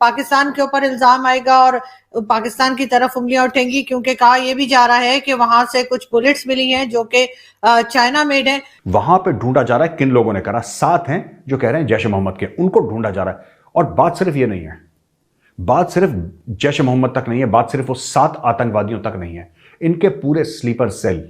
पाकिस्तान के ऊपर इल्जाम आएगा और पाकिस्तान की तरफ उंगलियां उठेंगी, क्योंकि कहा यह भी जा रहा है कि वहां से कुछ बुलेट्स मिली हैं जो कि चाइना मेड है। वहां पे ढूंढा जा रहा है किन लोगों ने करा। 7 हैं जो कह रहे हैं जैश ए मोहम्मद के, उनको ढूंढा जा रहा है। और बात सिर्फ ये नहीं है, बात सिर्फ जैश ए मोहम्मद तक नहीं है, बात सिर्फ वो 7 आतंकवादियों तक नहीं है, इनके पूरे स्लीपर सेल,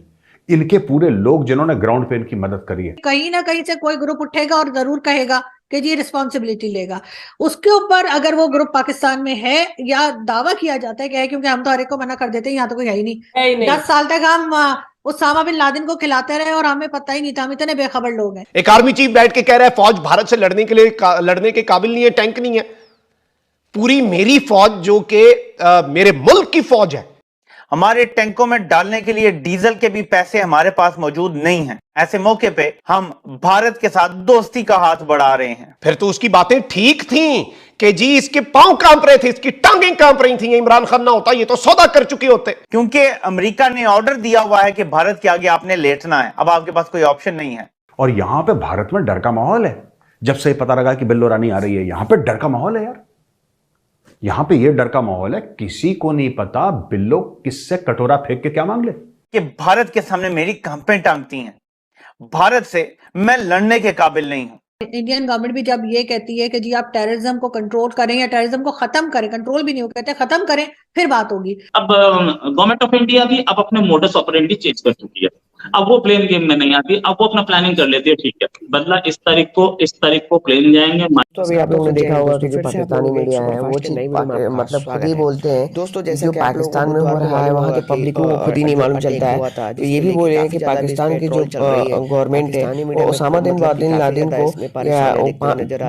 इनके पूरे लोग जिन्होंने ग्राउंड पे इनकी मदद करी है। कहीं ना कहीं से कोई ग्रुप उठेगा और जरूर कहेगा कि जी रिस्पॉन्सिबिलिटी लेगा। उसके ऊपर अगर वो ग्रुप पाकिस्तान में है या दावा किया जाता है कि है, क्योंकि हम तो हर एक को मना कर देते हैं, यहाँ तो कोई है ही नहीं। 10 साल तक हम उसामा बिन लादेन को खिलाते रहे और हमें पता ही नहीं था, हम इतने बेखबर लोग हैं। एक आर्मी चीफ बैठ के कह रहा है फौज भारत से लड़ने के काबिल नहीं है, टैंक नहीं है। पूरी मेरी फौज जो कि मेरे मुल्क की फौज है, हमारे टैंकों में डालने के लिए डीजल के भी पैसे हमारे पास मौजूद नहीं हैं। ऐसे मौके पे हम भारत के साथ दोस्ती का हाथ बढ़ा रहे हैं। फिर तो उसकी बातें ठीक थी कि जी इसके पांव कांप रहे थे, इसकी टांगें कांप रही थी। इमरान खान ना होता ये तो सौदा कर चुके होते। क्योंकि अमेरिका ने ऑर्डर दिया हुआ है कि भारत के आगे आपने लेटना है, अब आपके पास कोई ऑप्शन नहीं है। और यहां पे भारत में डर का माहौल है। जब से पता लगा कि बिल्लो रानी आ रही है, यहां पे डर का माहौल है यार। यहां पे ये डर का माहौल है, किसी को नहीं पता बिल्लो किससे कटोरा फेंक के क्या मांग ले। कि भारत के सामने मेरी कांपें टांगती हैं, भारत से मैं लड़ने के काबिल नहीं हूं। इंडियन गवर्नमेंट भी जब ये कहती है कि जी आप टेररिज्म को कंट्रोल करें या टेररिज्म को खत्म करें, कंट्रोल भी नहीं हो, कहते खत्म करें, फिर बात होगी। अब गवर्नमेंट ऑफ इंडिया भी अब अपने मोडस ऑपरेंडी चेंज कर चुकी है। अब वो प्लेन गेम में नहीं आती, अब वो अपना प्लानिंग कर लेती है। ठीक है, बदला इस तारीख को प्लेन जाएंगे। तो अभी आप लोगों ने देखा होगा कि जो पाकिस्तानी मीडिया है वो मतलब खुद ही बोलते हैं दोस्तों, जैसे पाकिस्तान में हो रहा है वहाँ के पब्लिक को खुद ही नहीं मालूम चलता है। तो ये भी बोल रहे हैं कि पाकिस्तान की जो गवर्नमेंट है वो ओसामा बिन लादेन को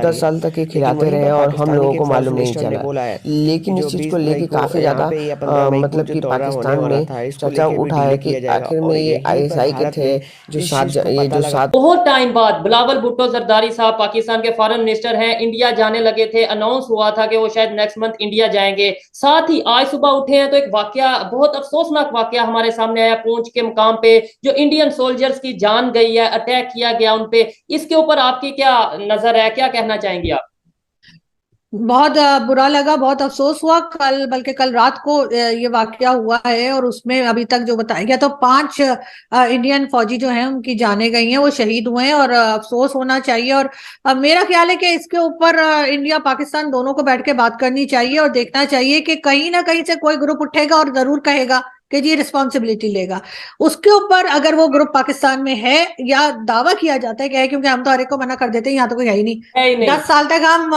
10 साल तक ये खिलाते रहे और हम लोगों को मालूम नहीं चला। लेकिन इस चीज को लेके काफी ज्यादा मतलब कि पाकिस्तान ने चर्चा उठा है कि आखिर में ये ISI के थे जो सात बहुत टाइम बाद बिलावल भुट्टो जरदारी साहब पाकिस्तान के फॉरेन मिनिस्टर हैं, इंडिया जाने लगे थे। अनाउंस हुआ था कि वो शायद नेक्स्ट मंथ इंडिया जाएंगे। साथ ही आज सुबह उठे हैं तो एक वाकया, बहुत अफसोसनाक वाकया हमारे सामने आया। पूंछ के मुकाम पे जो इंडियन सोल्जर्स की जान गई है, अटैक किया गया उन पे, इसके ऊपर आपकी क्या नजर है, क्या कहना चाहेंगे आप? बहुत बुरा लगा, बहुत अफसोस हुआ। बल्कि कल रात को ये वाकया हुआ है और उसमें अभी तक जो बताया गया तो 5 इंडियन फौजी जो हैं उनकी जाने गई हैं, वो शहीद हुए हैं और अफसोस होना चाहिए। और मेरा ख्याल है कि इसके ऊपर इंडिया पाकिस्तान दोनों को बैठ के बात करनी चाहिए और देखना चाहिए कि कहीं ना कहीं से कोई ग्रुप उठेगा और जरूर कहेगा कि जी रिस्पॉन्सिबिलिटी लेगा। उसके ऊपर अगर वो ग्रुप पाकिस्तान में है या दावा किया जाता है कि है, क्योंकि हम तो हर एक को मना कर देते हैं, यहाँ तो कोई है ही नहीं। 10 साल तक हम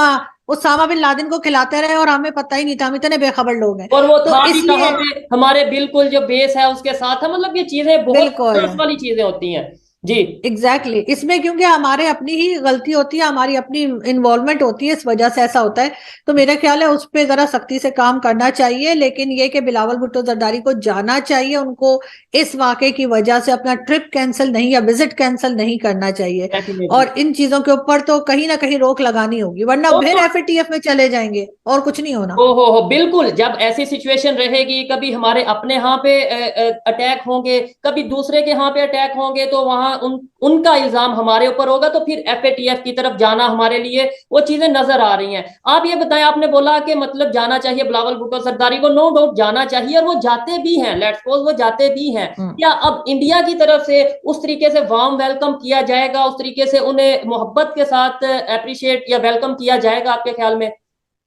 उसामा बिन लादेन को खिलाते रहे और हमें पता ही नहीं था, हम इतने बेखबर लोग हैं। और वो तो इसलिए हमारे बिल्कुल जो बेस है उसके साथ है। मतलब ये चीजें बहुत वाली चीजें होती हैं जी। एग्जैक्टली इसमें क्योंकि हमारे अपनी ही गलती होती है, हमारी अपनी इन्वॉल्वमेंट होती है, इस वजह से ऐसा होता है। तो मेरा ख्याल है उस पर जरा सख्ती से काम करना चाहिए। लेकिन ये कि बिलावल भुट्टो जरदारी को जाना चाहिए, उनको इस वाकये की वजह से अपना ट्रिप कैंसिल नहीं या विजिट कैंसिल नहीं करना चाहिए। और इन चीजों के ऊपर तो कहीं ना कहीं रोक लगानी होगी, वरना फिर FATF में चले जाएंगे और कुछ नहीं होना। हो बिल्कुल। जब ऐसी सिचुएशन रहेगी, कभी हमारे अपने यहाँ पे अटैक होंगे, कभी दूसरे के यहाँ पे अटैक होंगे, तो वहां उनका इल्जाम हमारे ऊपर होगा, तो फिर FATF की तरफ जाना हमारे लिए वो चीजें नजर आ रही हैं। आप ये बताएं, आपने बोला कि मतलब जाना चाहिए बिलावल भुट्टो जरदारी को, नो डाउट जाना चाहिए और वो जाते भी हैं, लेट्स सपोज वो जाते भी हैं। क्या अब इंडिया की तरफ से उस तरीके से वार्म वेलकम किया जाएगा, उस तरीके से उन्हें मोहब्बत के साथ अप्रिशिएट या वेलकम किया जाएगा आपके ख्याल में?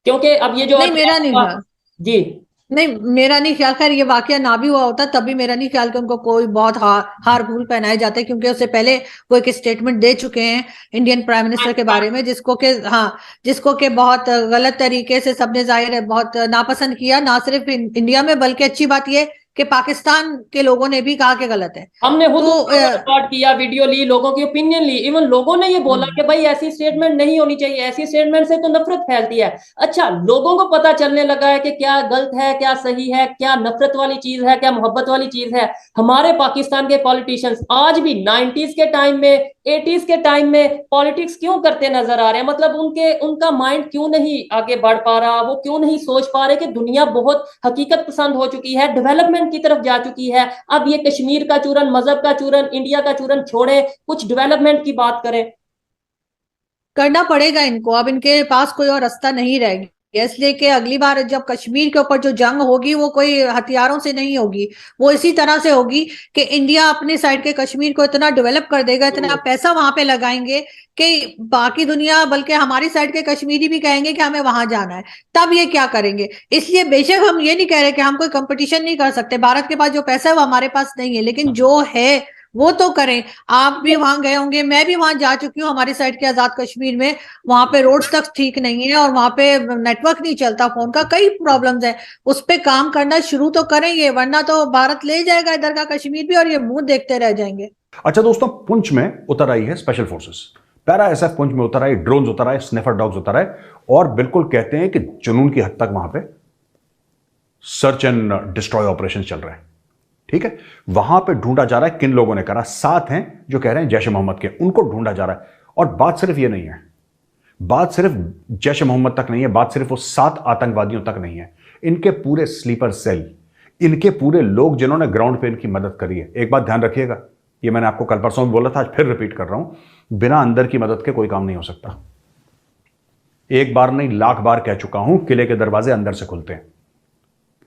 क्योंकि अब ये जो नहीं, मेरा नहीं जी नहीं, मेरा नहीं ख्याल। खैर ये वाकया ना भी हुआ होता तभी मेरा नहीं ख्याल कि उनको कोई बहुत हार भूल पहनाए जाते, क्योंकि उससे पहले वो एक स्टेटमेंट दे चुके हैं इंडियन प्राइम मिनिस्टर के बारे में, जिसको के बहुत गलत तरीके से सबने जाहिर है बहुत नापसंद किया। ना सिर्फ इंडिया में बल्कि अच्छी बात ये कि पाकिस्तान के लोगों ने भी कहा कि गलत है। हमने रिकॉर्ड किया, वीडियो ली, लोगों की ओपिनियन ली। इवन लोगों ने ये बोला कि भाई ऐसी स्टेटमेंट नहीं होनी चाहिए, ऐसी स्टेटमेंट से तो नफरत फैलती है। अच्छा, लोगों को पता चलने लगा है कि क्या गलत है, क्या सही है, क्या नफरत वाली चीज है, क्या मोहब्बत वाली चीज है। हमारे पाकिस्तान के पॉलिटिशियंस आज भी 90s के टाइम में, 80s के टाइम में पॉलिटिक्स क्यों करते नजर आ रहे हैं? मतलब उनका माइंड क्यों नहीं आगे बढ़ पा रहा? वो क्यों नहीं सोच पा रहे कि दुनिया बहुत हकीकत पसंद हो चुकी है, डेवलपमेंट की तरफ जा चुकी है। अब ये कश्मीर का चूरन, मजहब का चूरन, इंडिया का चूरन छोड़े, कुछ डेवलपमेंट की बात करें। करना पड़ेगा इनको, अब इनके पास कोई और रास्ता नहीं रहेगा। इसलिए कि अगली बार जब कश्मीर के ऊपर जो जंग होगी वो कोई हथियारों से नहीं होगी, वो इसी तरह से होगी कि इंडिया अपने साइड के कश्मीर को इतना डेवलप कर देगा, इतना पैसा वहां पे लगाएंगे कि बाकी दुनिया बल्कि हमारी साइड के कश्मीरी भी कहेंगे कि हमें वहां जाना है। तब ये क्या करेंगे? इसलिए बेशक हम ये नहीं कह रहे कि हम कोई कंपटीशन नहीं कर सकते, भारत के पास जो पैसा है वो हमारे पास नहीं है, लेकिन जो है वो तो करें। आप भी वहां गए होंगे, मैं भी वहां जा चुकी हूँ, हमारी साइड के आजाद कश्मीर में। वहां पे रोड्स तक ठीक नहीं है और वहां पे नेटवर्क नहीं चलता फोन का, कई प्रॉब्लम्स है। उस पे काम करना शुरू तो करेंगे, वरना तो भारत ले जाएगा इधर का कश्मीर भी और ये मुंह देखते रह जाएंगे। अच्छा दोस्तों, पुंछ में उतर आई है special forces, para SF Poonch में उतर आई, ड्रोन्स उतर आए, स्निफर डॉग्स उतर आए, और बिल्कुल कहते हैं कि जुनून की हद तक वहां पे सर्च एंड डिस्ट्रॉय ऑपरेशन चल रहे हैं। ठीक है, वहां पे ढूंढा जा रहा है किन लोगों ने करा। साथ हैं जो कह रहे हैं जैश ए मोहम्मद के, उनको ढूंढा जा रहा है। और बात सिर्फ ये नहीं है, बात सिर्फ जैश ए मोहम्मद तक नहीं है, बात सिर्फ वो 7 आतंकवादियों तक नहीं है, इनके पूरे स्लीपर सेल, इनके पूरे लोग जिन्होंने ग्राउंड पे इनकी मदद करी है। एक बात ध्यान रखिएगा, ये मैंने आपको कल परसों भी बोला था, आज फिर रिपीट कर रहा हूं, बिना अंदर की मदद के कोई काम नहीं हो सकता। एक बार नहीं, लाख बार कह चुका हूं, किले के दरवाजे अंदर से खुलते हैं।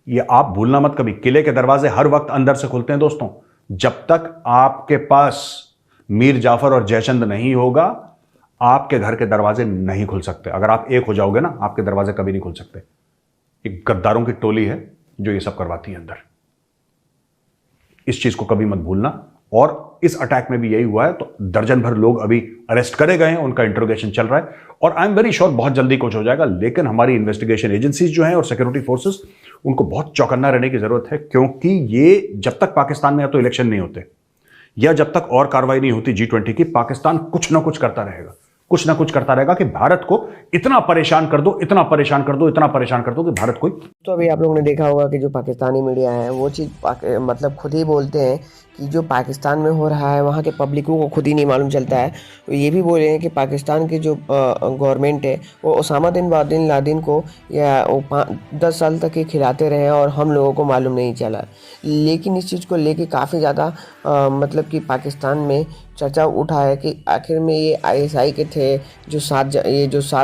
ये आप भूलना मत कभी, किले के दरवाजे हर वक्त अंदर से खुलते हैं दोस्तों। जब तक आपके पास मीर जाफर और जयचंद नहीं होगा, आपके घर के दरवाजे नहीं खुल सकते। अगर आप एक हो जाओगे ना, आपके दरवाजे कभी नहीं खुल सकते। एक गद्दारों की टोली है जो ये सब करवाती है अंदर, इस चीज को कभी मत भूलना। और इस अटैक में भी यही हुआ है, तो दर्जन भर लोग अभी अरेस्ट करे गए हैं, उनका इंट्रोगेशन चल रहा है, और आई एम वेरी श्योर बहुत जल्दी कुछ हो जाएगा। लेकिन हमारी इन्वेस्टिगेशन एजेंसीज जो हैं और सिक्योरिटी फोर्सेस, उनको बहुत चौकन्ना रहने की जरूरत है, क्योंकि ये जब तक पाकिस्तान में या तो इलेक्शन नहीं होते या जब तक और कार्रवाई नहीं होती G20 की, पाकिस्तान कुछ ना कुछ करता रहेगा, कुछ ना कुछ करता रहेगा कि भारत को इतना परेशान कर दो, इतना परेशान कर दो, इतना परेशान कर दो कि भारत कोई। तो अभी आप लोगों ने देखा होगा कि जो पाकिस्तानी मीडिया है वो चीज़ मतलब खुद ही बोलते हैं कि जो पाकिस्तान में हो रहा है वहाँ के पब्लिकों को खुद ही नहीं मालूम चलता है। तो ये भी बोले हैं कि पाकिस्तान की जो गवर्नमेंट है वो ओसामा बिन लादेन को या 10 साल तक ही खिलाते रहे और हम लोगों को मालूम नहीं चला। लेकिन इस चीज़ को लेके काफ़ी ज़्यादा मतलब कि पाकिस्तान में चर्चा उठा है कि आखिर में ये ISI के थे जो 7